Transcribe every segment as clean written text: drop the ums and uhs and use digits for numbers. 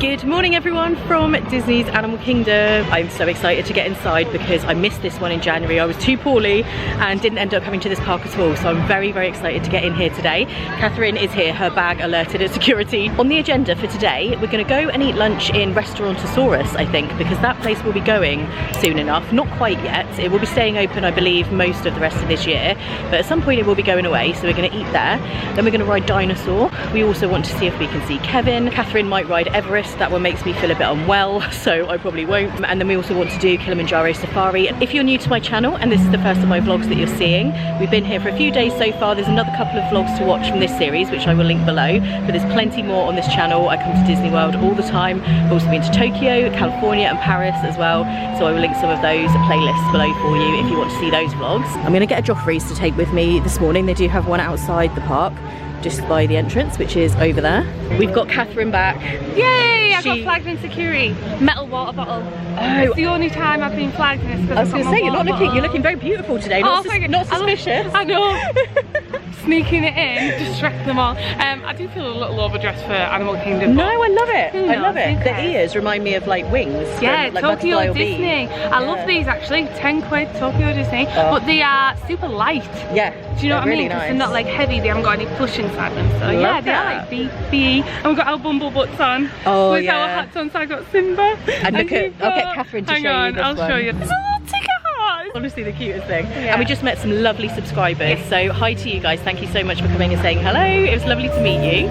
Good morning everyone from Disney's Animal Kingdom. I'm so excited to get inside because I missed this one in January. I was too poorly and didn't end up coming to this park at all, so I'm very excited to get in here today. Catherine is here, her bag alerted at security. On the agenda for today, we're going to go and eat lunch in Restaurantosaurus, I think, because that place will be going soon enough. Not quite yet. It will be staying open, I believe, most of the rest of this year, but at some point it will be going away, so we're going to eat there. Then we're going to ride Dinosaur. We also want to see if we can see Kevin. Catherine might ride Everest. That one makes me feel a bit unwell, so I probably won't. And then we also want to do Kilimanjaro Safari. If you're new to my channel and this is the first of my vlogs that you're seeing, we've been here for a few days so far. There's another couple of vlogs to watch from this series, which I will link below, but there's plenty more on this channel. I come to Disney World all the time. I've also been to Tokyo, California and Paris as well, so I will link some of those playlists below for you if you want to see those vlogs. I'm going to get a Joffrey's to take with me this morning. They do have one outside the park, just by the entrance, which is over there. We've got Catherine back. Yay! I got flagged in security. Metal water bottle. Oh, it's the only time I've been flagged in this. I was going to say, you're looking very beautiful today. Not suspicious. I know. Sneaking it in, distract them all. I do feel a little overdressed for Animal Kingdom. No, I love it. I love it. Okay. The ears remind me of like wings. Yeah, from, like, Tokyo Disney. I love these actually. 10 quid, Tokyo Disney. But they are super light. Yeah. Do you know what I mean? Really Because nice. they're not like heavy. They haven't got any plush inside them. So yeah, they are like BE. And we've got our bumble butts on. Oh with yeah. our hats on. So I got Simba. And look at, I'll get Catherine to show you this I'll one. show you. There's a little ticker heart. Honestly, the cutest thing. Yeah. And we just met some lovely subscribers. Yes. So hi to you guys. Thank you so much for coming and saying hello. It was lovely to meet you.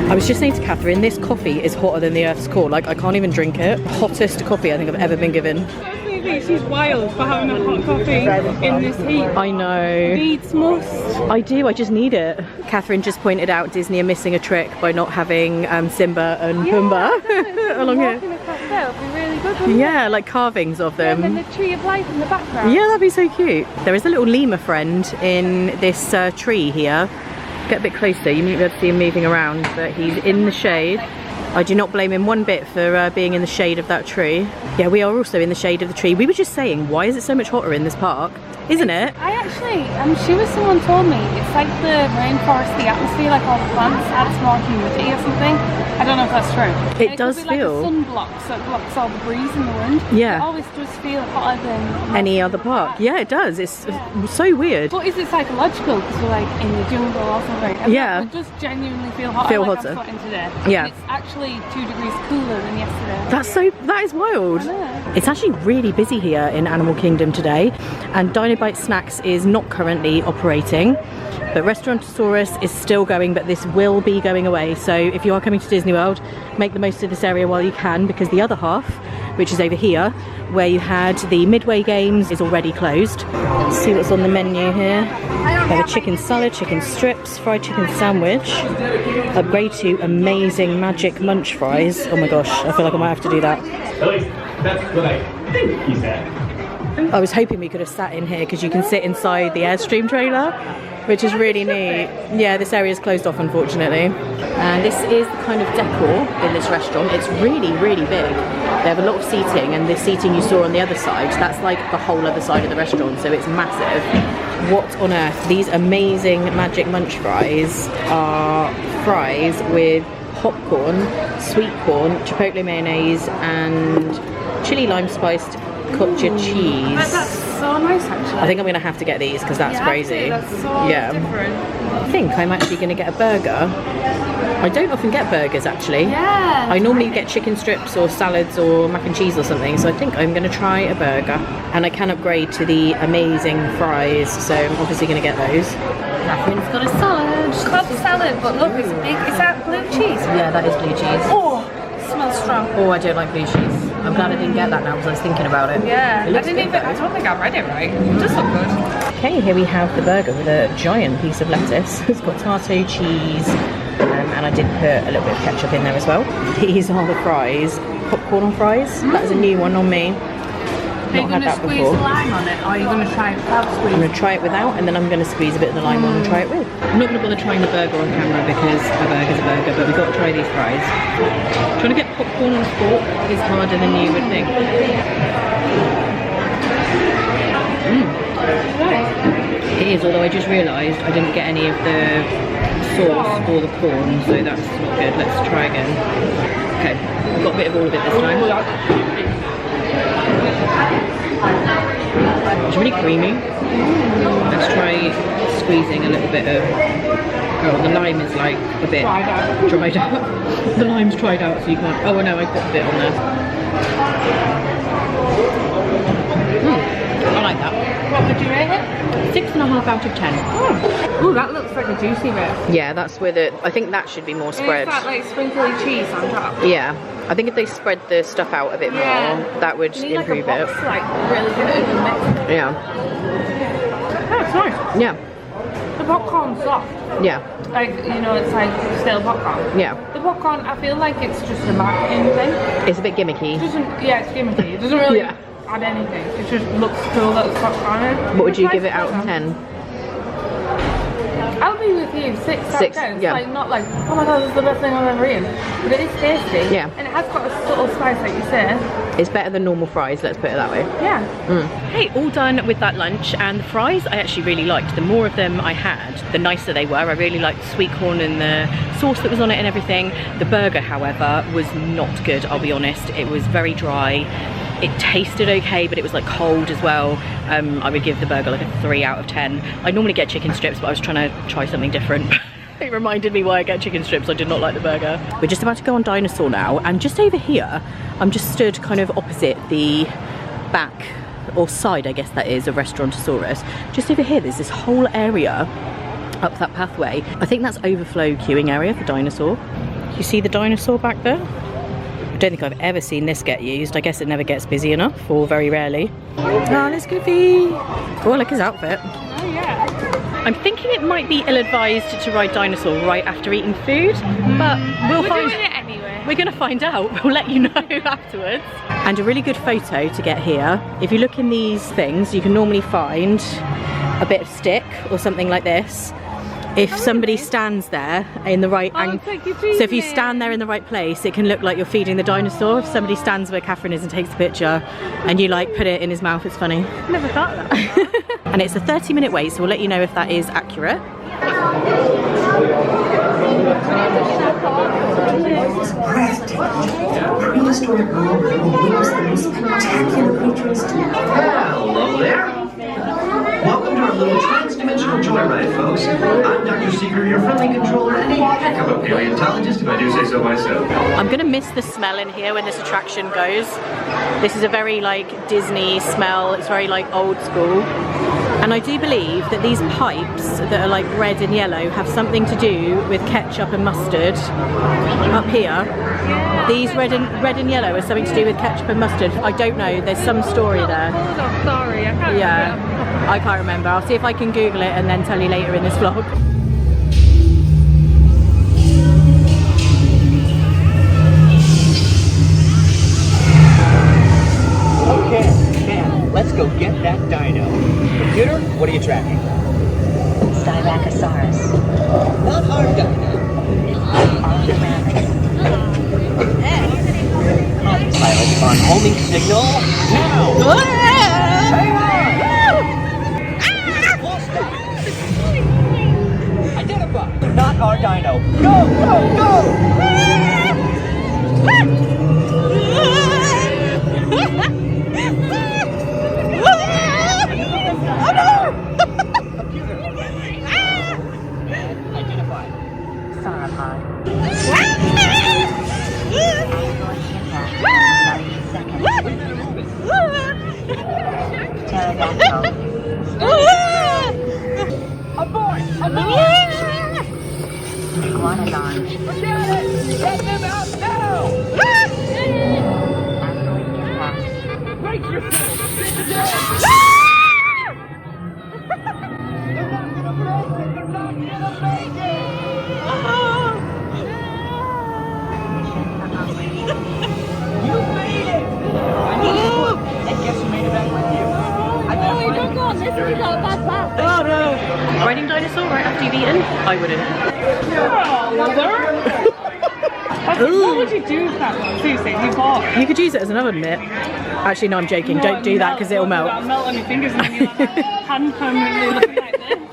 I was just saying to Catherine, this coffee is hotter than the Earth's core. Like, I can't even drink it. Hottest coffee I think I've ever been given. She's wild for having a hot coffee in this heat. I know. Needs must. I do, I just need it. Catherine just pointed out Disney are missing a trick by not having Simba and Pumbaa along here. That would be really good, yeah, like carvings of them. And then the tree of life in the background. Yeah, that'd be so cute. There is a little lemur friend in this tree here. Get a bit closer, you might be able to see him moving around, but he's in the shade. I do not blame him one bit for being in the shade of that tree. Yeah, we are also in the shade of the tree. We were just saying, why is it so much hotter in this park? Isn't it? I actually, I'm sure someone told me, it's like the rainforest, the atmosphere, like all the plants adds more humidity or something. I don't know if that's true. It does feel like a sunblock, so it blocks all the breeze and the wind. Yeah. It always does feel hotter than any other park. Yeah, it does. It's so weird. But is it psychological? Because we're like in the jungle or something. Yeah. It does genuinely feel hotter. Like I'm sweating today. Yeah. And it's actually 2 degrees cooler than yesterday. That is wild. I know. It's actually really busy here in Animal Kingdom today, and Dinobite Snacks is not currently operating, but Restaurantosaurus is still going, but this will be going away. So if you are coming to Disney World, make the most of this area while you can, because the other half, which is over here, where you had the Midway games, is already closed. Let's see what's on the menu here. We have a chicken salad, chicken strips, fried chicken sandwich, upgrade to amazing magic munch fries. Oh my gosh, I feel like I might have to do that. At least that's what I think he said. I was hoping we could have sat in here because you can sit inside the Airstream trailer, which is really neat. Yeah, this area is closed off, unfortunately. And this is the kind of decor in this restaurant. It's really big. They have a lot of seating, and the seating you saw on the other side, that's like the whole other side of the restaurant, so it's massive. What on earth? These amazing magic munch fries are fries with popcorn, sweet corn, chipotle mayonnaise, and chili lime spiced cottage cheese. That's so nice, actually. I think I'm going to have to get these because that's crazy. That's so different. I think I'm actually going to get a burger. I don't often get burgers, actually. Yeah. I normally get chicken strips or salads or mac and cheese or something, so I think I'm going to try a burger. And I can upgrade to the amazing fries, so I'm obviously going to get those. Catherine's got a salad. Club salad, but look, it's big. Is that blue cheese? Yeah, that is blue cheese. Oh, it smells strong. Oh, I don't like blue cheese. I'm glad I didn't get that now because I was thinking about it. Yeah, It looks good, I don't think I read it right. It does look good. Okay, here we have the burger with a giant piece of lettuce. It's got tomato, cheese, and I did put a little bit of ketchup in there as well. These are the fries, popcorn on fries. That is a new one on me. Are you going to squeeze the lime on it, or are you going to try it without squeeze? I'm going to try it without, and then I'm going to squeeze a bit of the lime on and try it with. I'm not going to bother trying the burger on camera because a burger's a burger, but we've got to try these fries. Trying to get popcorn on a fork is harder than you would think. It is, although I just realised I didn't get any of the sauce or the corn, so that's not good. Let's try again. Okay, I've got a bit of all of it this time. It's really creamy. Let's try squeezing a little bit of... Oh, the lime is like a bit dried out. The lime's dried out, so you can't... Oh no, I've got a bit on there. I like that. What would you rate it? 6.5 out of 10. Oh, that looks like a juicy bit. Yeah, that's with it. I think that should be more spread. Is that like sprinkly cheese on top? Yeah. I think if they spread the stuff out a bit more, that would improve like a box, like really good in the mix. Yeah. Oh, it's nice. Yeah. The popcorn's soft. Yeah. Like, you know, it's like stale popcorn. Yeah. The popcorn, I feel like it's just a marketing thing. It's a bit gimmicky. It doesn't, yeah, it's gimmicky. It doesn't really add anything. It just looks cool that it's popcorn. What would you give it out of 10? I'll be with you, 6 out of 10. It's like not like, oh my god, this is the best thing I've ever eaten. But it is tasty. Yeah. And it has got a subtle spice, like you say. It's better than normal fries, let's put it that way. Yeah. Hey, all done with that lunch, and the fries I actually really liked. The more of them I had, the nicer they were. I really liked the sweet corn and the sauce that was on it and everything. The burger, however, was not good, I'll be honest. It was very dry. It tasted okay, but it was like cold as well. I would give the burger like a 3 out of 10. I normally get chicken strips, but I was trying to try something different. It reminded me why I get chicken strips. I did not like the burger. We're just about to go on Dinosaur now, and just over here, I'm just stood kind of opposite the back, or side I guess that is, of Restaurantosaurus. Just over here, there's this whole area up that pathway. I think that's overflow queuing area for Dinosaur. You see the dinosaur back there? I don't think I've ever seen this get used. I guess it never gets busy enough, or very rarely. Oh, there's Goofy. Oh, look his outfit. Oh yeah. I'm thinking it might be ill-advised to ride Dinosaur right after eating food, but we're doing it anyway. We're gonna find out. We'll let you know afterwards. And a really good photo to get here. If you look in these things, you can normally find a bit of stick or something like this. If somebody stands there in the right angle, so if you stand there in the right place, it can look like you're feeding the dinosaur. If somebody stands where Catherine is and takes a picture, and you like put it in his mouth, it's funny. Never thought of that. And it's a 30-minute wait, so we'll let you know if that is accurate. Prehistoric world will lose the most spectacular creatures to Hello there. Welcome to our little trans-dimensional joyride, folks. I'm Dr. Seeker, your friendly controller, and a heck of a paleontologist, if I do say so myself. I'm gonna miss the smell in here when this attraction goes. This is a very like Disney smell. It's very like old school. And I do believe that these pipes that are like red and yellow have something to do with ketchup and mustard up here. Yeah. These red and yellow are something to do with ketchup and mustard. I don't know, there's some story there. Sorry, I can't remember. I can't remember. I'll see if I can Google it and then tell you later in this vlog. Okay, man, let's go get that dino. Computer, what are you tracking? Restaurantosaurus. Not our dino. Pilot on homing signal now. Hang on. Identify. Not our dino. Go, go, go. Riding dinosaur right after you've eaten? I wouldn't. What would you do with that one? Seriously, you bought. You could use it as an oven mitt. Actually, no, I'm joking. Don't do that because it'll melt. It'll melt on your fingers and then you'll have a hand permanently looking like this.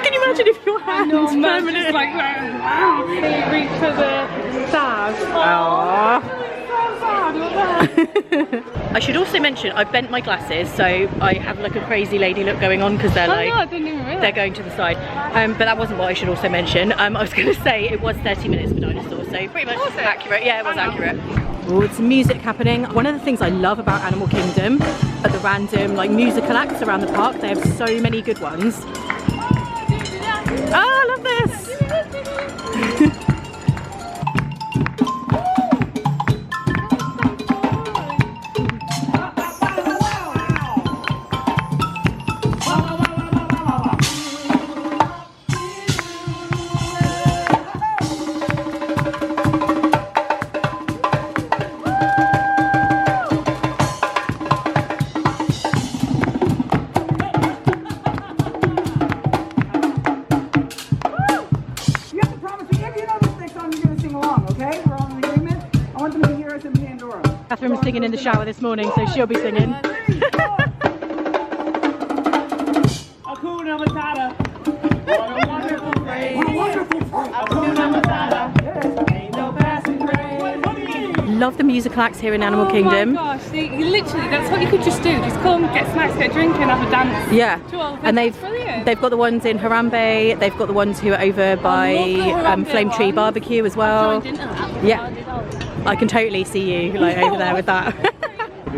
Can you imagine if your hand was permanent? Just like, wow. Reach for the stars. Aww. So sad. I should also mention I've bent my glasses, so I have like a crazy lady look going on because they're like, I didn't even realise. they're going to the side. But that wasn't what I should also mention. I was going to say it was 30 minutes for Dinosaur, so pretty much accurate. Yeah, it was accurate. Oh, it's music happening. One of the things I love about Animal Kingdom are the random like musical acts around the park. They have so many good ones. Oh, I love this. Catherine was singing in the shower this morning, so she'll be singing. Hakuna Matata. What a wonderful phrase. What a wonderful phrase. Hakuna Matata. Ain't no passing grade. Love the musical acts here in Animal Kingdom. Oh my gosh, literally, that's what you could just do. Just come, get snacks, get a drink and have a dance. Yeah, and Brilliant. they've got the ones in Harambe, they've got the ones who are over by Flame Tree Barbecue as well. Yeah, I can totally see you like over there with that.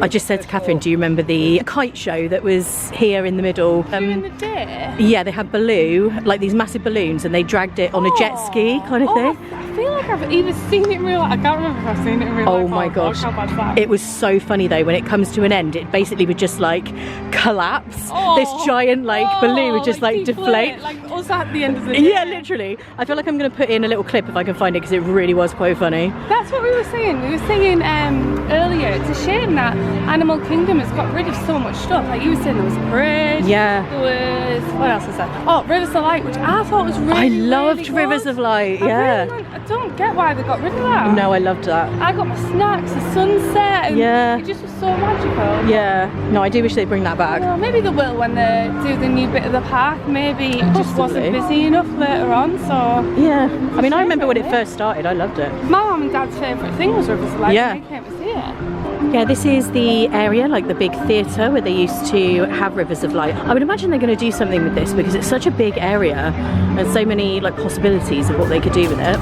I just said to Catherine, do you remember the kite show that was here in the middle? During the day? Yeah, they had Baloo, like these massive balloons, and they dragged it on a jet ski kind of thing. I feel like I've either seen it in real life. I can't remember if I've seen it in real life. Oh my gosh. How bad's that? It was so funny though, when it comes to an end, it basically would just like collapse. This giant like balloon would just like deflate. Like us at the end of the day. Yeah, literally. I feel like I'm going to put in a little clip if I can find it because it really was quite funny. That's what we were saying. We were saying earlier, it's a shame that Animal Kingdom has got rid of so much stuff. Like you were saying, there was a bridge. Yeah. There was, what else is there? Oh, Rivers of Light, which I thought was really, I loved really Rivers good. of Light, yeah. I don't get why they got rid of that. No, I loved that. I got my snacks, the sunset, and Yeah. it just was so magical. Yeah. No, I do wish they'd bring that back. Well, maybe they will when they do the new bit of the park. Maybe it just wasn't busy enough later on, so... Yeah. I mean, I remember when it first started, I loved it. My mum and dad's favourite thing was Rivers of Light. Yeah. They came to see it. Yeah, this is the area, like the big theatre where they used to have Rivers of Light. I would imagine they're going to do something with this because it's such a big area and so many like possibilities of what they could do with it.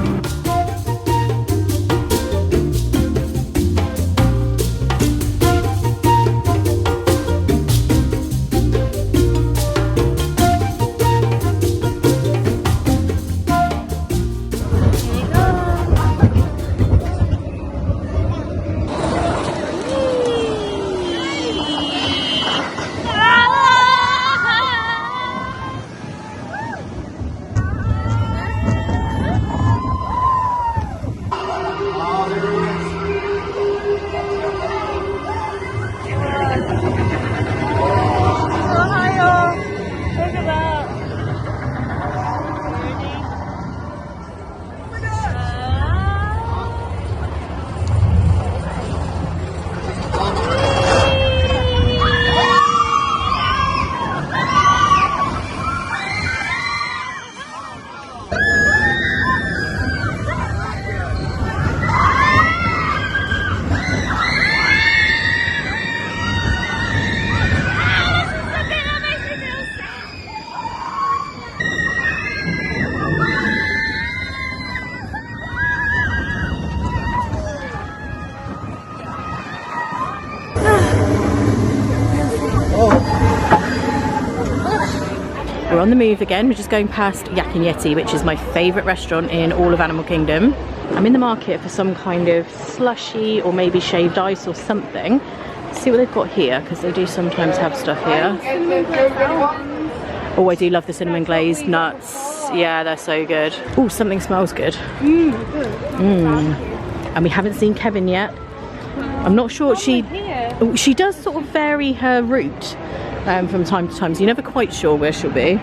We're on the move again. We're just going past Yak and Yeti, which is my favourite restaurant in all of Animal Kingdom. I'm in the market for some kind of slushy or maybe shaved ice or something. See what they've got here, because they do sometimes have stuff here. Oh, I do love the cinnamon glazed nuts. Yeah, they're so good. Oh, something smells good. And we haven't seen Kevin yet. I'm not sure. She does sort of vary her route from time to time, so you're never quite sure where she'll be.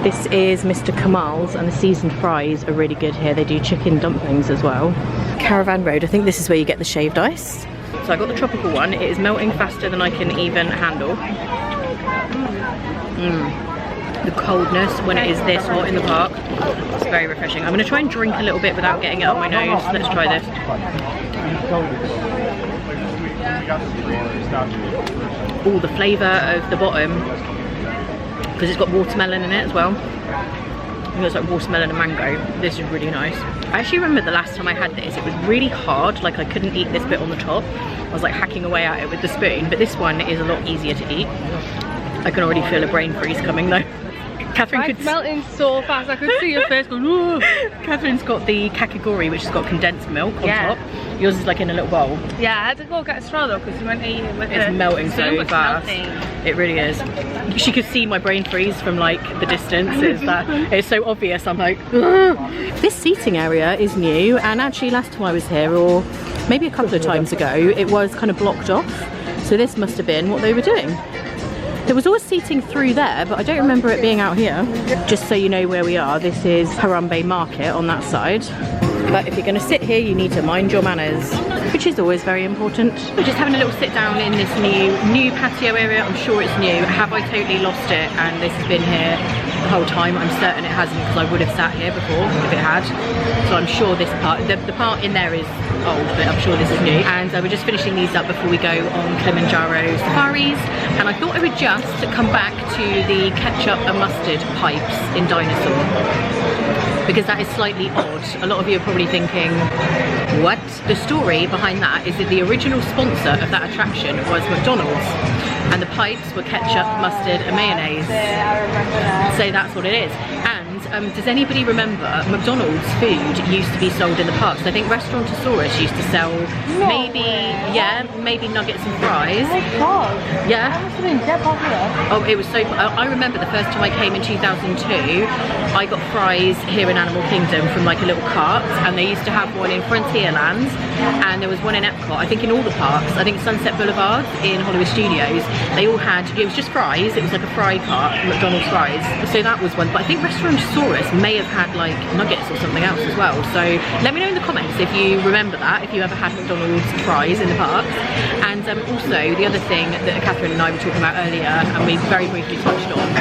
This is Mr. Kamal's, and the seasoned fries are really good here. They do chicken dumplings as well. Caravan Road, I think this is where you get the shaved ice. So I got the tropical one. It is melting faster than I can even handle. The coldness when it is this hot in the park, it's very refreshing. I'm going to try and drink a little bit without getting it up my nose. Let's try this. Oh, the flavour of the bottom, because it's got watermelon in it as well. I think it's like watermelon and mango. This is really nice. I actually remember the last time I had this, it was really hard, like I couldn't eat this bit on the top. I was like hacking away at it with the spoon, but this one is a lot easier to eat. I can already feel a brain freeze coming though. Catherine could melting so fast, I could see your face going, ooh. Catherine's got the kakigori, which has got condensed milk on top. Yours is like in a little bowl. Yeah, I had to go get a straw though, because you went to eat it with It's melting so much fast. melting. It really is. She could see my brain freeze from like the distance. It's so obvious. I'm like, ugh. This seating area is new, and actually last time I was here, or maybe a couple of times ago, it was kind of blocked off. So this must have been what they were doing. There was always seating through there, but I don't remember it being out here. Just so you know where we are, this is Harambe Market on that side. But if you're going to sit here, you need to mind your manners, which is always very important. We're just having a little sit down in this new patio area. I'm sure it's new. Have I totally lost it and this has been here the whole time? I'm certain it hasn't, because I would have sat here before if it had. So I'm sure this part, the part in there is old, but I'm sure this is new. And we're just finishing these up before we go on Kilimanjaro safaris. And I thought I would just come back to the ketchup and mustard pipes in Dinosaur, because that is slightly odd. A lot of you are probably thinking, what? The story behind that is that the original sponsor of that attraction was McDonald's, and the pipes were ketchup, mustard and mayonnaise. So that's what it is. And does anybody remember McDonald's food used to be sold in the parks? I think Restaurantosaurus used to sell maybe nuggets and fries. Oh my god. Yeah. That must have been dead popular. Oh, it was so. I remember the first time I came in 2002, I got fries here in Animal Kingdom from like a little cart, and they used to have one in Frontierland, and there was one in Epcot. I think in all the parks. I think Sunset Boulevard in Hollywood Studios, they all had. It was just fries. It was like a fry cart, McDonald's fries. So that was one. But I think Restaurantosaurus may have had like nuggets or something else as well. So let me know in the comments if you remember that, if you ever had McDonald's fries in the parks. And also the other thing that Catherine and I were talking about earlier, and we very briefly touched on,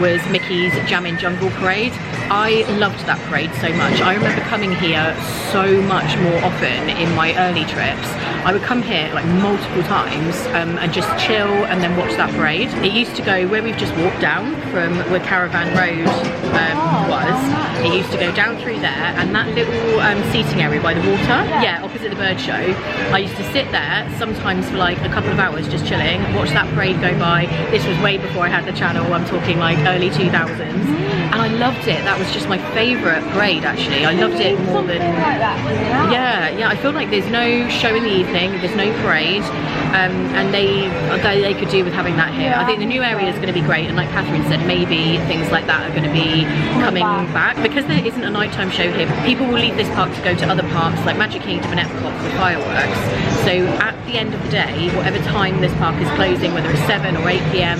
was Mickey's Jammin' Jungle Parade. I loved that parade so much. I remember coming here so much more often in my early trips. I would come here like multiple times and just chill and then watch that parade. It used to go where we've just walked down from where Caravan Road was. It used to go down through there, and that little seating area by the water, opposite the bird show. I used to sit there sometimes for like a couple of hours just chilling, watch that parade go by. This was way before I had the channel. I'm talking like early 2000s, and I loved it. That was just my favourite parade actually. I loved it more than I feel like there's no show in the evening, there's no parade, and they could do with having that here. I think the new area is going to be great, and like Catherine said, maybe things like that are going to be coming back, because there isn't a nighttime show here. People will leave this park to go to other parks like Magic Kingdom and Epcot for the fireworks. So at the end of the day, whatever time this park is closing, whether it's 7 or 8 p.m,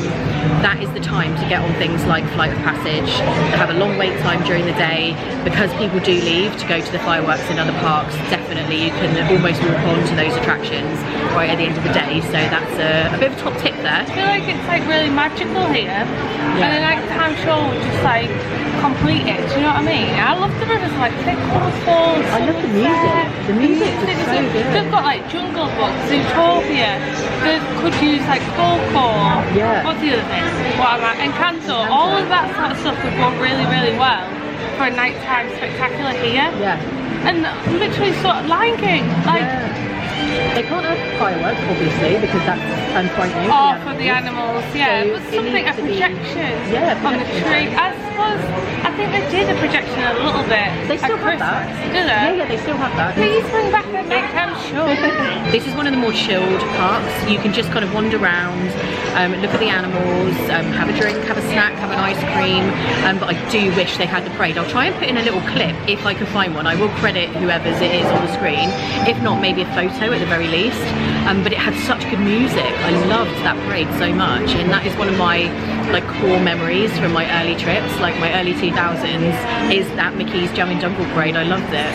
that is the time to get on things like Flight of Passage. They have a long wait time during the day, because people do leave to go to the fireworks in other parks. Definitely you can almost walk on to those attractions right at the end of the day, so that's a bit of a top tip there. I feel like it's like really magical here, and the nighttime show would just like complete it, do you know what I mean? I love the rivers, like they're colourful. I love the music. The music is so good. They've got like Jungle Book, Zootopia, they could use like folklore. What's the other thing? Encanto. All of that sort of stuff would go really, really well for a nighttime spectacular here. And literally sort of Lion King, like. They can't have fireworks, obviously, because that's frightening. Oh, for the animals, so but something, a projection on the tree. I suppose, I think they did a projection a little bit. They still have that. Do they? Yeah, they still have that. Please bring back a nighttime This is one of the more chilled parks. You can just kind of wander around, look at the animals, have a drink, have a snack, have an ice cream. But I do wish they had the parade. I'll try and put in a little clip if I can find one. I will credit whoever's it is on the screen. If not, maybe a photo at the very least. But it had such good music. I loved that parade so much, and that is one of my like core memories from my early trips, like my early 2000s, is that Mickey's Jumping Jungle Parade. I loved it.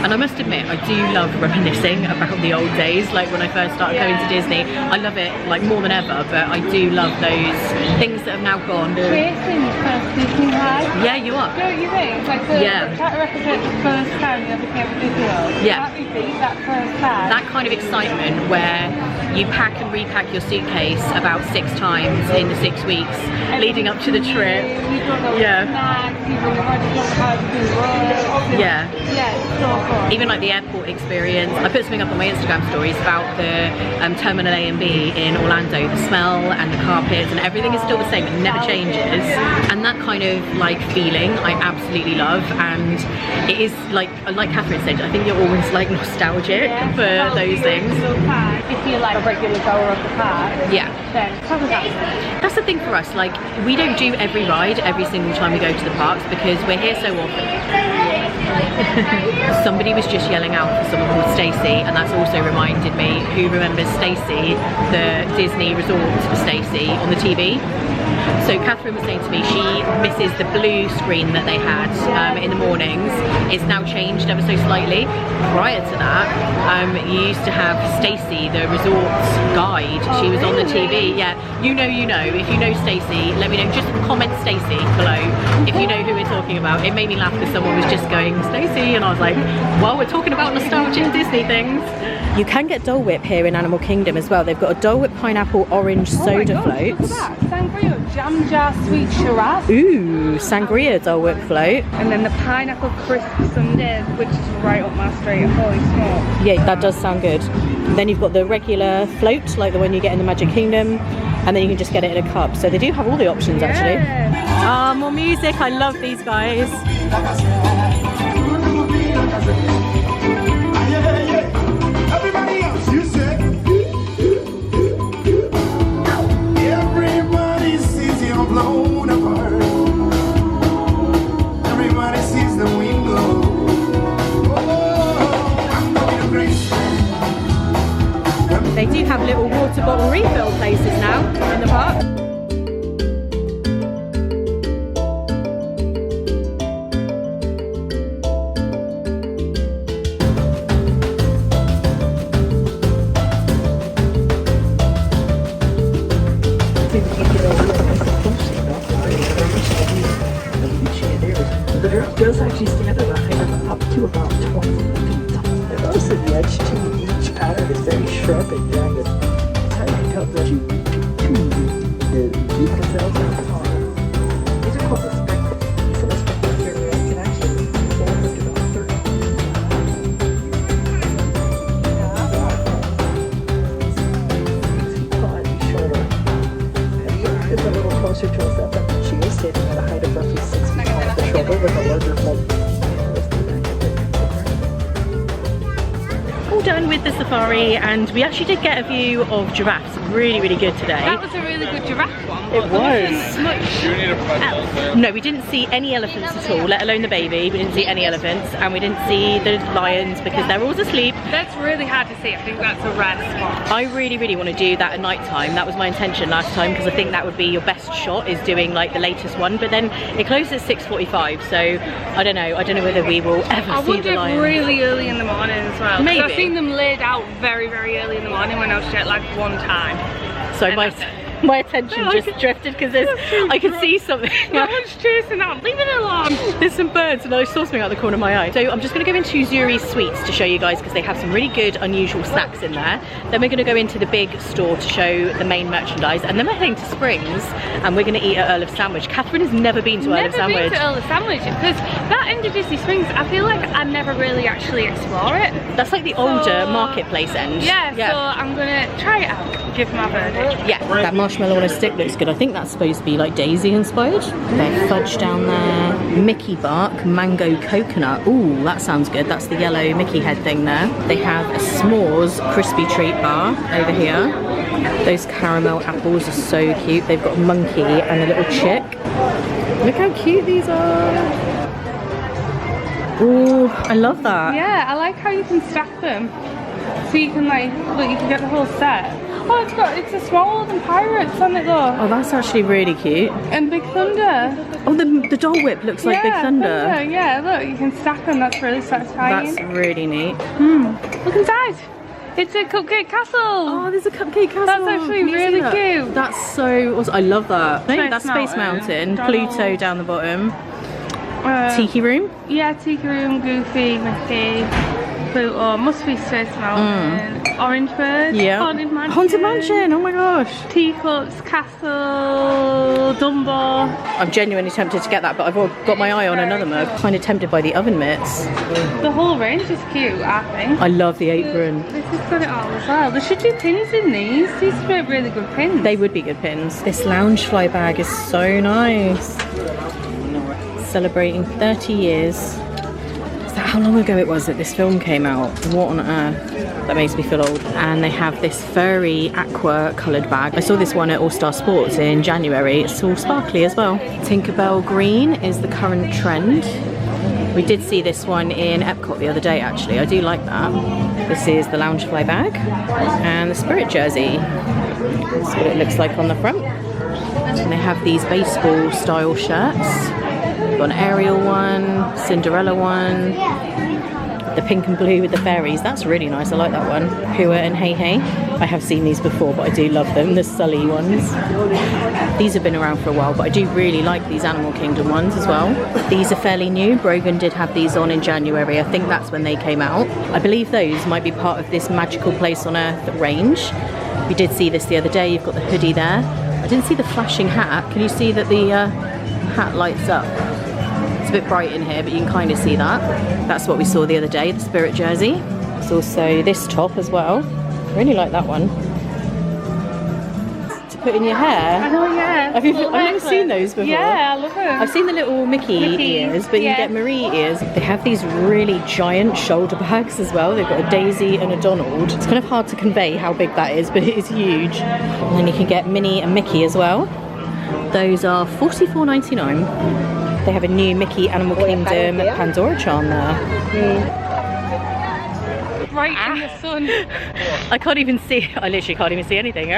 And I must admit, I do love reminiscing about the old days, like when I first started going to Disney. I love it like more than ever, but I do love those things that have now gone. Racing first Disney ride. Yeah, you are. Don't you think? Like that represents the first time you ever came to Disney World. Yeah. Can't you beat that first time? That kind of excitement where you pack and repack your suitcase about 6 times in the 6 weeks leading up to the trip. You don't know snacks, you've already done how to do work. Yeah. Yeah, it's so fun. Even like the airport experience. I put something up on my Instagram stories about the Terminal A and B in Orlando. The smell and the carpets and everything is still the same. It never changes. And that kind of like feeling I absolutely love. And it is like Catherine said, I think you're always like nostalgic for those things. If you're like a regular goer of the park, then cover that. That's the thing for us. Like we don't do every ride every single time we go to the parks because we're here so often. Somebody was just yelling out for someone called Stacey, and that's also reminded me who remembers Stacey, the Disney resort Stacey on the TV. So Catherine was saying to me she misses the blue screen that they had in the mornings. It's now changed ever so slightly. Prior to that, you used to have Stacey, the resort's guide. She was on the TV. Yeah, you know. If you know Stacey, let me know. Just comment Stacey below if you know who we're talking about. It made me laugh because someone was just going Stacey, and I was like, well, we're talking about nostalgic Disney things. You can get Dole Whip here in Animal Kingdom as well. They've got a Dole Whip pineapple orange soda float. Look at that. Sangria, jam jar sweet Shiraz. Ooh, sangria Dole Whip float. And then the pineapple crisp sundae, which is right up my street. Holy smokes. Yeah, that does sound good. And then you've got the regular float, like the one you get in the Magic Kingdom, and then you can just get it in a cup. So they do have all the options actually. Ah, more music. I love these guys. Everybody else, you said. Everybody sees you blown apart. Everybody sees the wind blow. Oh, I'm going to grace. They do have little water bottle refill places now in the park. The does actually stand at a height of up to about 20 feet. And also the edge to each pattern is very sharp and jagged. It tells that you the details at the top. These are called the speckles. So the speckles here can actually form into about 30 shorter. And it's a little closer to us up, and she is standing at a height of roughly 6 feet off the shoulder with a larger fold. All done with did the safari and we actually did get a view of giraffes. Really, really good today. That was a really good giraffe one. It but was. There wasn't much else. No, we didn't see any elephants at all, let alone the baby. We didn't see any elephants, and we didn't see the lions because they're all asleep. That's really hard to see. I think that's a rare spot. I really, really want to do that at night time. That was my intention last time because I think that would be your best shot, is doing like the latest one. But then it closes at 6:45, so I don't know. I don't know whether we will ever I see would the do it lions. really early in the morning as well. Maybe. I've seen them laid out very, very early in the morning when I was jet lagged one time. So my attention just drifted because I could see something. No one's chasing out. Leave it alone. There's some birds and I saw something out the corner of my eye. So I'm just going to go into Zuri's Sweets to show you guys because they have some really good unusual snacks in there. Then we're going to go into the big store to show the main merchandise, and then we're heading to Springs and we're going to eat at Earl of Sandwich. Catherine has never been to Earl of Sandwich. Never been to Earl of Sandwich because that end of Disney Springs, I feel like I never really actually explore it. That's like the older marketplace end. Yeah, so I'm going to try it out, give my verdict. Yeah, that marshmallow on a stick looks good. I think that's supposed to be like Daisy inspired. There's fudge down there, Mickey bark, mango coconut. Ooh, that sounds good. That's the yellow Mickey head thing there. They have a s'mores crispy treat bar over here. Those caramel apples are so cute. They've got a monkey and a little chick. Look how cute these are. Ooh, I love that. Yeah, I like how you can stack them. So you can like, look, you can get the whole set. Oh, it's a smaller than Pirates on it though. Oh, that's actually really cute. And Big Thunder. Oh, the Dole Whip looks like Big Thunder. Yeah, look, you can stack them. That's really satisfying. That's really neat. Look inside. It's a cupcake castle. Oh, there's a cupcake castle. That's actually Can you see really that? cute. That's so awesome. I love that. Space That's Space Mountain. Mountain. Pluto down the bottom. Tiki Room. Yeah, Tiki Room, Goofy, Mickey, Pluto. Must be Space Mountain. Orange Bird. Yeah. Haunted Mansion. Haunted Mansion. Oh my gosh. Teacups, Castle, Dumbo. I'm genuinely tempted to get that, but I've got my eye on another mug. Kind of tempted by the oven mitts. The whole range is cute, I think. I love the apron. This has got it all as well. There should be pins in these. These would be really good pins. They would be good pins. This lounge fly bag is so nice. Celebrating 30 years. Is that how long ago it was that this film came out? What on earth? That makes me feel old. And they have this furry aqua coloured bag. I saw this one at All Star Sports in January. It's all sparkly as well. Tinkerbell green is the current trend. We did see this one in Epcot the other day actually. I do like that. This is the Loungefly bag and the Spirit jersey. That's what it looks like on the front. And they have these baseball style shirts. Got an Ariel one, Cinderella one, the pink and blue with the fairies. That's really nice. I like that one. Hua and Hey Hey. I have seen these before, but I do love them. The Sully ones. These have been around for a while, but I do really like these Animal Kingdom ones as well. These are fairly new. Brogan did have these on in January. I think that's when they came out. I believe those might be part of this Magical Place on Earth range. We did see this the other day. You've got the hoodie there. I didn't see the flashing hat. Can you see that the hat lights up? It's a bit bright in here, but you can kind of see that. That's what we saw the other day, the Spirit jersey. There's also this top as well. I really like that one. To put in your hair. I know, yeah. I've never seen those before. Yeah, I love them. I've seen the little Mickey ears, but you get Marie ears. They have these really giant shoulder bags as well. They've got a Daisy and a Donald. It's kind of hard to convey how big that is, but it is huge. And then you can get Minnie and Mickey as well. Those are $44.99. They have a new Mickey Animal Kingdom Pandora charm there. Right in the sun. I can't even see, I literally can't even see anything.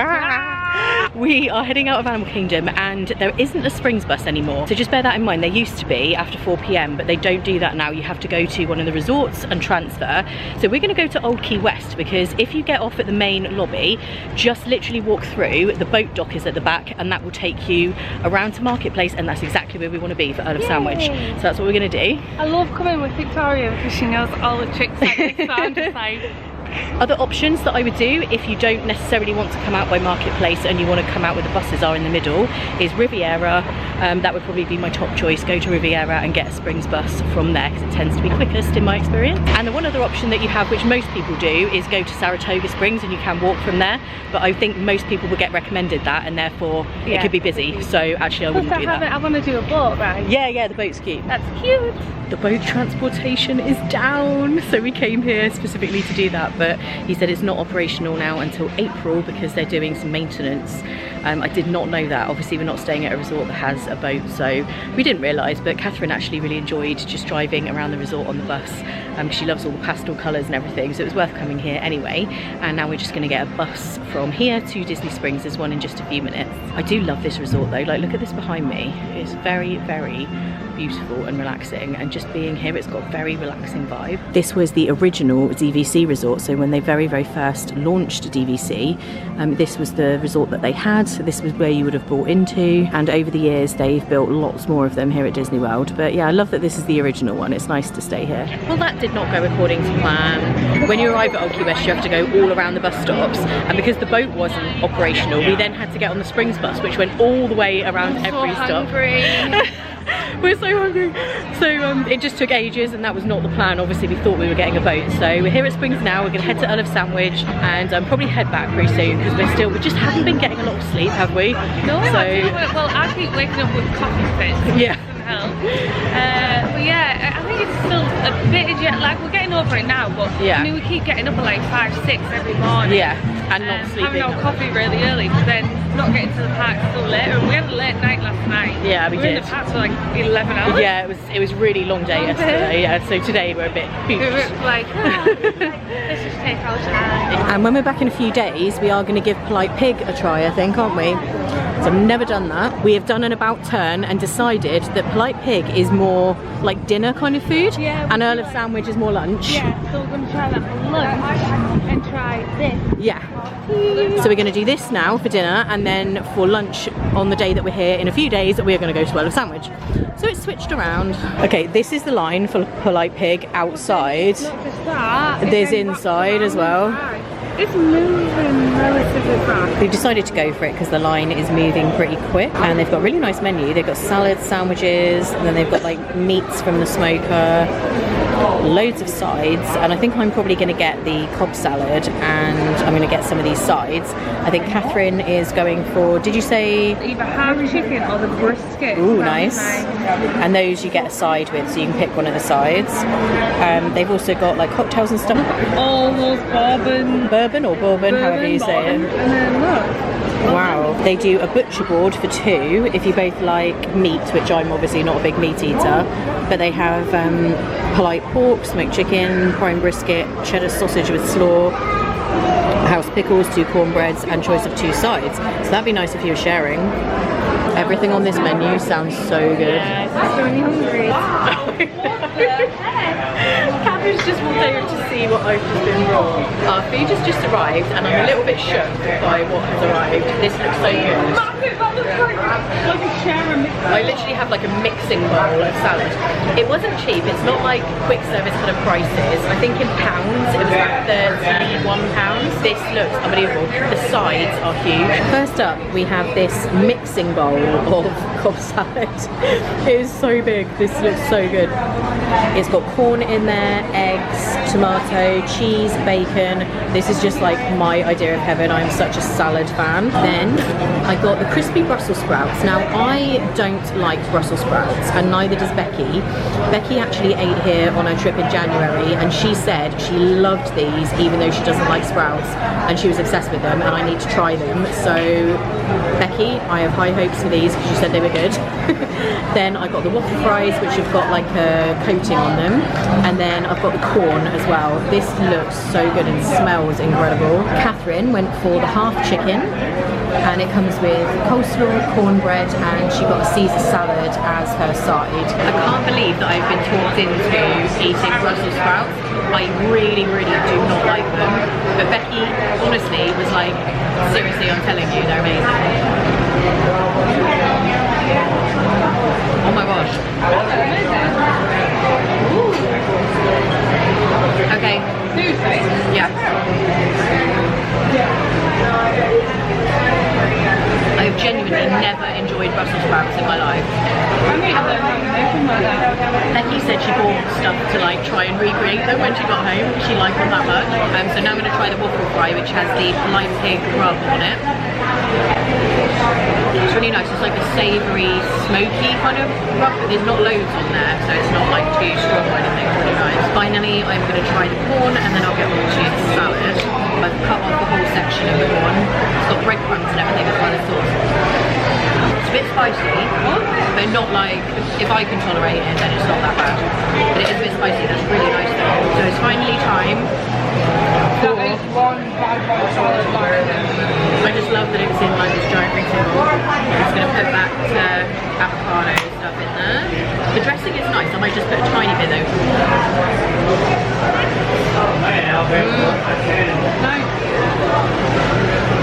We are heading out of Animal Kingdom and there isn't a Springs bus anymore. So just bear that in mind. There used to be after 4 PM, but they don't do that now. You have to go to one of the resorts and transfer. So we're going to go to Old Key West because if you get off at the main lobby, just literally walk through, the boat dock is at the back and that will take you around to Marketplace, and that's exactly where we want to be for Earl of Sandwich. So that's what we're going to do. I love coming with Victoria because she knows all the tricks like this, so I'm just like... Other options that I would do if you don't necessarily want to come out by Marketplace and you want to come out where the buses are in the middle is Riviera. That would probably be my top choice. Go to Riviera and get a Springs bus from there because it tends to be quickest in my experience. And the one other option that you have, which most people do, is go to Saratoga Springs and you can walk from there. But I think most people will get recommended that and therefore it could be busy. So actually I wouldn't do that. I want to do a boat ride. Yeah, the boat's cute. That's cute. The boat transportation is down, so we came here specifically to do that. but he said it's not operational now until April because they're doing some maintenance. I did not know that. Obviously we're not staying at a resort that has a boat, so we didn't realise, but Catherine actually really enjoyed just driving around the resort on the bus. She loves all the pastel colours and everything, so it was worth coming here anyway. And now we're just going to get a bus from here to Disney Springs. There's one in just a few minutes. I do love this resort though. Like, look at this behind me. It's very, very beautiful and relaxing, and just being here, it's got a very relaxing vibe. This was the original DVC resort, so when they very first launched DVC, this was the resort that they had, so this was where you would have bought into, and over the years they've built lots more of them here at Disney World. But yeah, I love that this is the original one. It's nice to stay here. Well, that did not go according to plan. When you arrive at Old Key West, you have to go all around the bus stops, and because the boat wasn't operational, we then had to get on the Springs bus, which went all the way around every stop. We're so hungry. So it just took ages, and that was not the plan. Obviously we thought we were getting a boat. So we're here at Springs now. We're gonna head to Earl of Sandwich and probably head back pretty soon, because we just haven't been getting a lot of sleep, have we? No, so, well, I keep waking up with coffee fits. Yeah. But yeah, I think it's still a bit of jet lag. We're getting over it now, but yeah. I mean, we keep getting up at like 5, 6 every morning. Yeah, and not sleeping. Having our coffee really early, but then not getting to the park till later. And we had a late night last night. Yeah, we did. were in the park for like 11 hours. Yeah, it was really long day yesterday. Yeah, so today we're a bit pooped. We were like, let's just take our time. And when we're back in a few days, we are going to give Polite Pig a try, I think, aren't we? So I've never done that. We have done an about turn and decided that Polite Pig is more like dinner kind of food, and Earl of Sandwich is more lunch. Yeah, so we're going to try that for lunch and try this. Yeah. So we're going to do this now for dinner, and then for lunch on the day that we're here in a few days, we're going to go to Earl of Sandwich. So it's switched around. Okay, this is the line for Polite Pig outside. Not just that. There's inside as well. It's moving relatively fast. We've decided to go for it because the line is moving pretty quick, and they've got a really nice menu. They've got salads, sandwiches, and then they've got like meats from the smoker, loads of sides, and I think I'm probably going to get the Cobb salad, and I'm going to get some of these sides. I think Catherine is going for, did you say? Either half chicken or the brisket. Ooh, nice. And those you get a side with, so you can pick one of the sides. They've also got like cocktails and stuff. All those Bourbon or bourbon, however you say it. And then look. Wow. They do a butcher board for 2 if you both like meat, which I'm obviously not a big meat eater, but they have polite pork, smoked chicken, prime brisket, cheddar sausage with slaw, house pickles, 2 cornbreads, and choice of 2 sides. So that'd be nice if you were sharing. Everything on this menu sounds so good. Yeah, it's really hungry. Catherine's just walked over to see what I've just been brought. Our food has just arrived, and I'm a little bit shook by what has arrived. This looks so good. That looks like a share mix. I literally have like a mixing bowl of salad. It wasn't cheap. It's not like quick service kind of prices. I think in pounds it was like £31. This looks unbelievable. The sides are huge. First up, we have this mixing bowl of Cobb salad. It is so big. This looks so good. It's got corn in there, eggs, tomato, cheese, bacon. This is just like my idea of heaven. I'm such a salad fan. Then I got the crispy Brussels sprouts. Now I don't like Brussels sprouts, and neither does Becky. Becky actually ate here on her trip in January, and she said she loved these even though she doesn't like sprouts, and she was obsessed with them, and I need to try them. So Becky, I have high hopes for these because you said they were good. Then I got the waffle fries, which have got like a coating on them, and then I've got the corn as well. This looks so good and smells incredible. Catherine went for the half chicken, and it comes with coleslaw, cornbread, and she got a Caesar salad as her side. I can't believe that I've been talked into eating Brussels sprouts. I really, really do not like them. But Becky, honestly, was like, seriously, I'm telling you, they're amazing. Oh my gosh. Okay. Yeah. I've genuinely never enjoyed Brussels sprouts in my life. Becky said she bought stuff to like try and recreate them when she got home. She liked them that much. So now I'm going to try the waffle fry, which has the Polite Pig rub on it. It's really nice. It's like a savoury, smoky kind of rub, but there's not loads on there, so it's not like too strong or anything. It's really nice. Finally, I'm going to try the corn and then I'll get on to the salad. I've cut off the whole section of the corn. It's got breadcrumbs and everything as well as sauce. It's a bit spicy, but not like, if I can tolerate it, then it's not that bad. But it is a bit spicy. That's really nice though. So it's finally time. I just love that it's in like this giant rectangle. I'm just going to put that avocado stuff in there. The dressing is nice. I might just put a tiny bit though.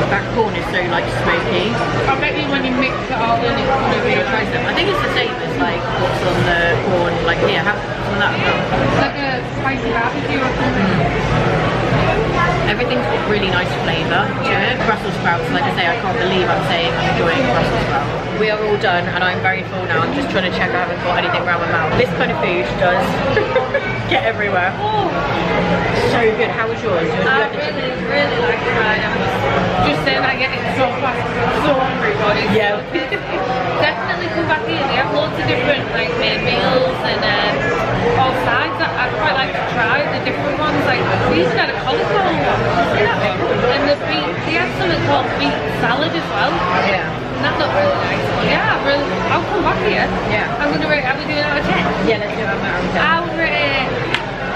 That corn is so like smoky. I bet you when you mix it all in, it's going to be I think it's the same as like what's on the corn. Like here, have some of that as well. It's like a spicy barbecue or something. Everything's got really nice flavour to it. Brussels sprouts, like I say, I can't believe I'm saying I'm enjoying Brussels sprouts. We are all done and I'm very full now. I'm just trying to check I haven't got anything around my mouth. This kind of food does get everywhere. Oh, So good. How was yours? I really like mine. I was just saying I get it so fast. I'm so hungry, but it's Yeah. definitely come back here. They have loads of different like made meals and all sides. I'd quite like to try the different ones. Like we even had a cauliflower one. And the beet, they had something called beet salad as well. Yeah. And that looked really nice. But yeah, I'll come back here. Yeah. I'm gonna rate. Are we doing it out of 10? Yeah, let's do it on that. I would rate it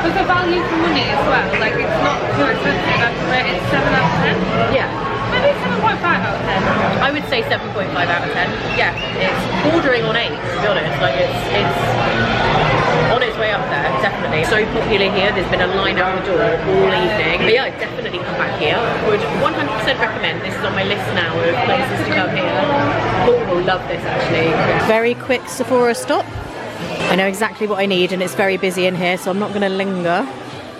for the value for money as well. Like it's not too expensive. I'd rate it 7 out of 10. Yeah. Maybe 7.5 out of 10. I would say 7.5 out of 10. Yeah, it's bordering on 8 to be honest. Like it's on its way up there, definitely. So popular here, there's been a line out the door all evening. But yeah, I'd definitely come back here. Would 100% recommend. This is on my list now of places to come here. Paul will love this actually. Very quick Sephora stop. I know exactly what I need and it's very busy in here, so I'm not going to linger.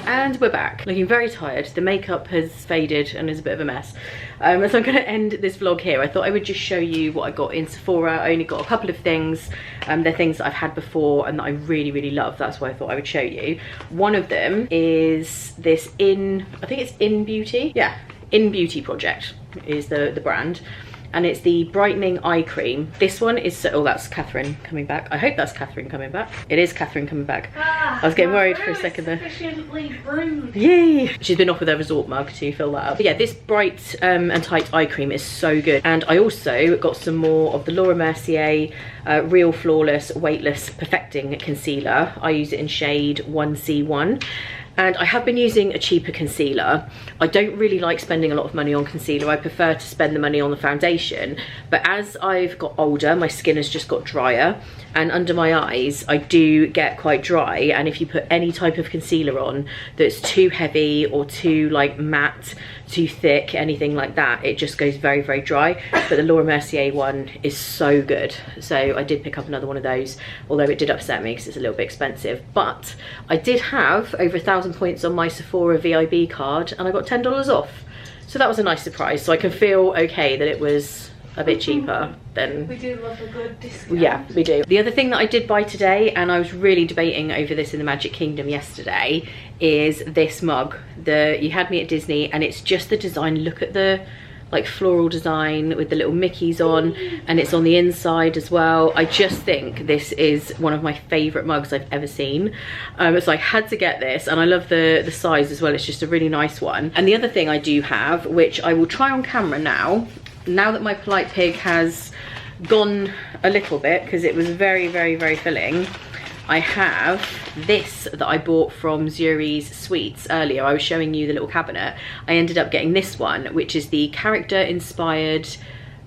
And we're back, looking very tired. The makeup has faded and is a bit of a mess. So I'm going to end this vlog here. I thought I would just show you what I got in Sephora. I only got a couple of things. They're things that I've had before and that I really, really love. That's why I thought I would show you. One of them is this I think it's In Beauty. Yeah, In Beauty Project is the brand. And it's the brightening eye cream. This one is, oh, that's Catherine coming back. I hope that's Catherine coming back. It is Catherine coming back. I was getting worried for a second there. Yay! She's been off with her resort mug to fill that up. But yeah, this bright and tight eye cream is so good. And I also got some more of the Laura Mercier Real Flawless Weightless Perfecting Concealer. I use it in shade 1C1. And I have been using a cheaper concealer. I don't really like spending a lot of money on concealer. I prefer to spend the money on the foundation. But as I've got older, my skin has just got drier. And under my eyes, I do get quite dry. And if you put any type of concealer on that's too heavy or too like matte, too thick, anything like that, it just goes very, very dry. But the Laura Mercier one is so good. So I did pick up another one of those, although it did upset me because it's a little bit expensive. But I did have over 1,000 points on my Sephora VIB card and I got $10 off. So that was a nice surprise. So I can feel okay that it was a bit cheaper than... We do love a good discount. Yeah, we do. The other thing that I did buy today, and I was really debating over this in the Magic Kingdom yesterday, is this mug. You had me at Disney, and it's just the design. Look at the like floral design with the little Mickeys on, and it's on the inside as well. I just think this is one of my favorite mugs I've ever seen. So I had to get this, and I love the size as well. It's just a really nice one. And the other thing I do have, which I will try on camera now that my Polite Pig has gone a little bit because it was very, very, very filling, I have this that I bought from Zuri's Sweets earlier. I was showing you the little cabinet. I ended up getting this one, which is the character inspired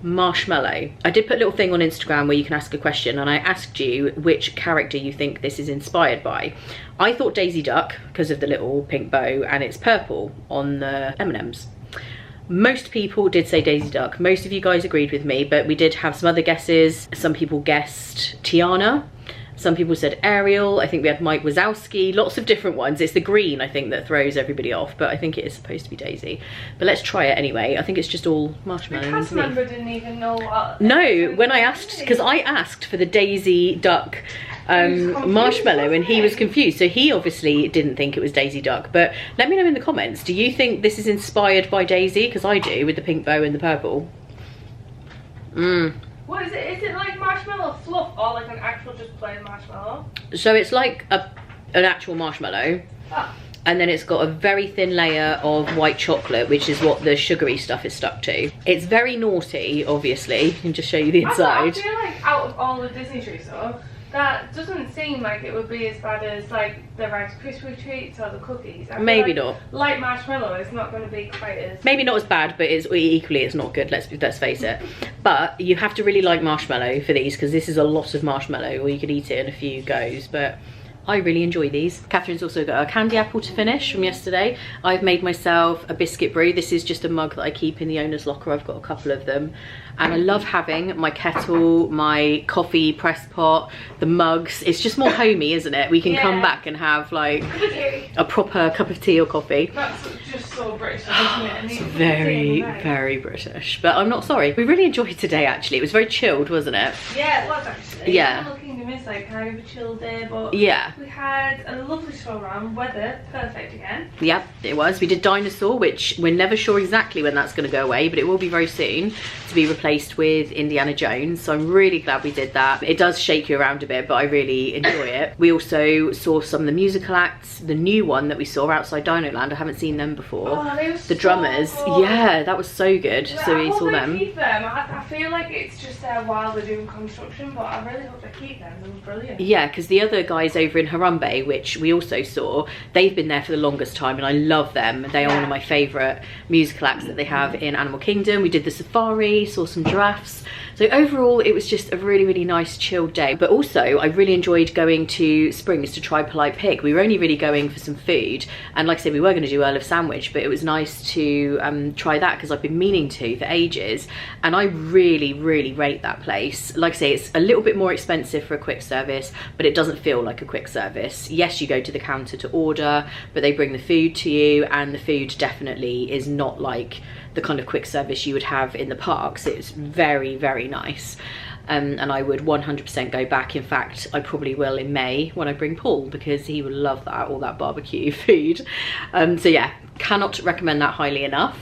marshmallow. I did put a little thing on Instagram where you can ask a question, and I asked you which character you think this is inspired by. I thought Daisy Duck because of the little pink bow, and it's purple on the M&Ms. Most people did say Daisy Duck. Most of you guys agreed with me, but we did have some other guesses. Some people guessed Tiana. Some people said Ariel. I think we had Mike Wazowski. Lots of different ones. It's the green, I think, that throws everybody off, but I think it is supposed to be Daisy. But let's try it anyway. I think it's just all marshmallow. The cast member didn't even know what... No, when I asked, because I asked for the Daisy Duck marshmallow, and he was confused. So he obviously didn't think it was Daisy Duck. But let me know in the comments, do you think this is inspired by Daisy? Because I do, with the pink bow and the purple. What is it? Is it like marshmallow fluff or like an actual just plain marshmallow? So it's like an actual marshmallow. Oh. And then it's got a very thin layer of white chocolate, which is what the sugary stuff is stuck to. It's very naughty, obviously. I can just show you the inside. I feel like out of all the Disney treats though, that doesn't seem like it would be as bad as like the Rice Krispie treats or the cookies. I feel Maybe like not. Light marshmallow is not going to be quite as... Maybe not as bad, but it's equally it's not good, let's face it. But you have to really like marshmallow for these, because this is a lot of marshmallow, or you could eat it in a few goes, but I really enjoy these. Catherine's also got a candy apple to finish from yesterday. I've made myself a biscuit brew. This is just a mug that I keep in the owner's locker. I've got a couple of them. And I love having my kettle, my coffee press pot, the mugs. It's just more homey, isn't it? We can come back and have like a proper cup of tea or coffee. That's just so British, isn't it? It's very, very British. But I'm not sorry. We really enjoyed today, actually. It was very chilled, wasn't it? Yeah, it was actually. Yeah. Animal Kingdom is like kind of a chill day, but yeah. We had a lovely stroll around, weather perfect again. Yep, it was. We did Dinosaur, which we're never sure exactly when that's going to go away, but it will be very soon to be replaced with Indiana Jones. So I'm really glad we did that. It does shake you around a bit, but I really enjoy it. We also saw some of the musical acts. The new one that we saw outside Dino Land, I haven't seen them before. Oh, they were the drummers, good. Yeah, that was so good. Yeah, so we I hope saw they them. keep them. I feel like it's just there while they're doing construction, but I really hope they keep them. They were brilliant. Yeah, because the other guys over in Harambe, which we also saw, they've been there for the longest time, and I love them. They are one of my favourite musical acts that they have in Animal Kingdom. We did the safari, saw some giraffes. So overall, it was just a really, really nice chilled day. But also, I really enjoyed going to Springs to try Polite Pig. We were only really going for some food. And like I said, we were going to do Earl of Sandwich, but it was nice to try that because I've been meaning to for ages. And I really, really rate that place. Like I say, it's a little bit more expensive for a quick service, but it doesn't feel like a quick service. Yes, you go to the counter to order, but they bring the food to you, and the food definitely is not like the kind of quick service you would have in the parks. It's very, very nice. And I would 100% go back. In fact, I probably will in May when I bring Paul, because he would love that, all that barbecue food. So yeah, cannot recommend that highly enough.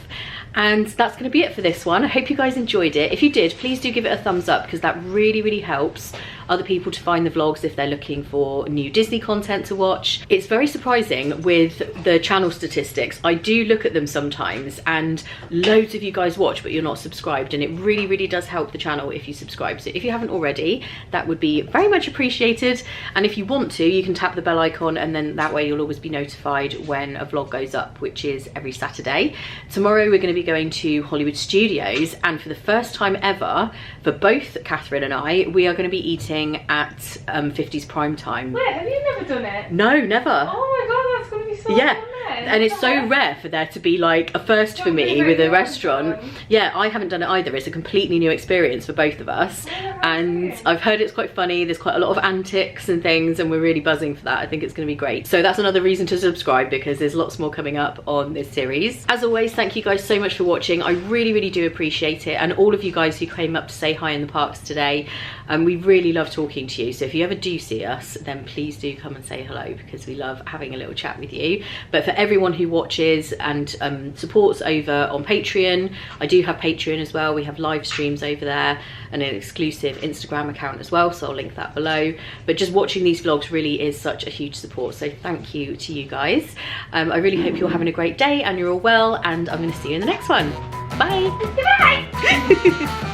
And that's going to be it for this one. I hope you guys enjoyed it. If you did, please do give it a thumbs up, because that really, really helps other people to find the vlogs if they're looking for new Disney content to watch. It's very surprising with the channel statistics. I do look at them sometimes, and loads of you guys watch, but you're not subscribed, and it really, really does help the channel if you subscribe. So if you haven't already, that would be very much appreciated. And if you want to, you can tap the bell icon, and then that way you'll always be notified when a vlog goes up, which is every Saturday. Tomorrow we're going to be going to Hollywood Studios, and for the first time ever, for both Catherine and I, we are going to be eating at 50s prime time. Wait, have you never done it? No, never. Oh my god, that's going to be so yeah. fun. And it's so rare for there to be like a first for me with a restaurant. Yeah, I haven't done it either. It's a completely new experience for both of us, and I've heard it's quite funny. There's quite a lot of antics and things, and we're really buzzing for that. I think it's going to be great. So that's another reason to subscribe, because there's lots more coming up on this series. As always, thank you guys so much for watching. I really, really do appreciate it, and all of you guys who came up to say hi in the parks today. We really love talking to you. So if you ever do see us, then please do come and say hello, because we love having a little chat with you. But for everyone who watches and supports over on Patreon, I do have Patreon as well. We have live streams over there and an exclusive Instagram account as well, so I'll link that below. But just watching these vlogs really is such a huge support, so thank you to you guys. I really hope you're having a great day and you're all well, and I'm going to see you in the next one. Bye. Goodbye.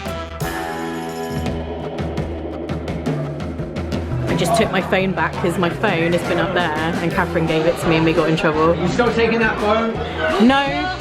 I just took my phone back because my phone has been up there and Catherine gave it to me and we got in trouble. You still taking that phone? No.